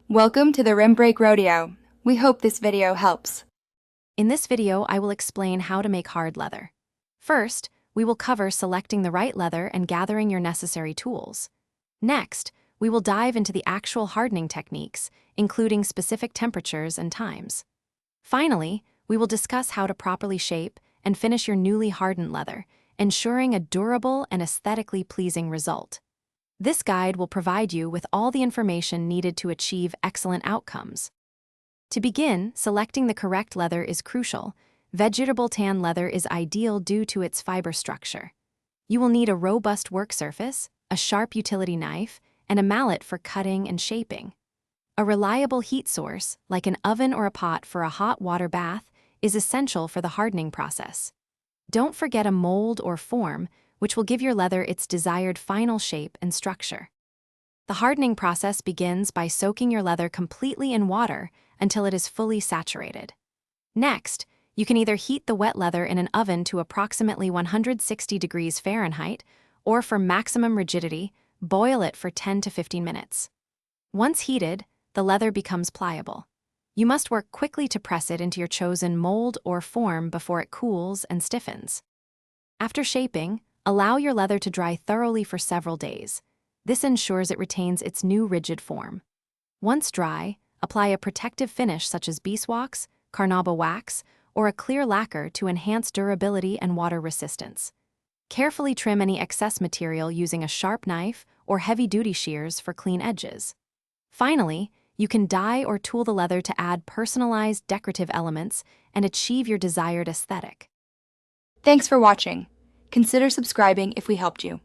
Welcome to the Rim Break Rodeo. We hope this video helps. In this video, I will explain how to make hard leather. First, we will cover selecting the right leather and gathering your necessary tools. Next, we will dive into the actual hardening techniques, including specific temperatures and times. Finally, we will discuss how to properly shape and finish your newly hardened leather, ensuring a durable and aesthetically pleasing result. This guide will provide you with all the information needed to achieve excellent outcomes. To begin, selecting the correct leather is crucial. Vegetable tan leather is ideal due to its fiber structure. You will need a robust work surface, a sharp utility knife, and a mallet for cutting and shaping. A reliable heat source, like an oven or a pot for a hot water bath, is essential for the hardening process. Don't forget a mold or form, which will give your leather its desired final shape and structure. The hardening process begins by soaking your leather completely in water until it is fully saturated. Next, you can either heat the wet leather in an oven to approximately 160 degrees Fahrenheit, or for maximum rigidity, boil it for 10 to 15 minutes. Once heated, the leather becomes pliable. You must work quickly to press it into your chosen mold or form before it cools and stiffens. After shaping, allow your leather to dry thoroughly for several days. This ensures it retains its new rigid form. Once dry, apply a protective finish such as beeswax, carnauba wax, or a clear lacquer to enhance durability and water resistance. Carefully trim any excess material using a sharp knife or heavy-duty shears for clean edges. Finally, you can dye or tool the leather to add personalized decorative elements and achieve your desired aesthetic. Thanks for watching. Consider subscribing if we helped you.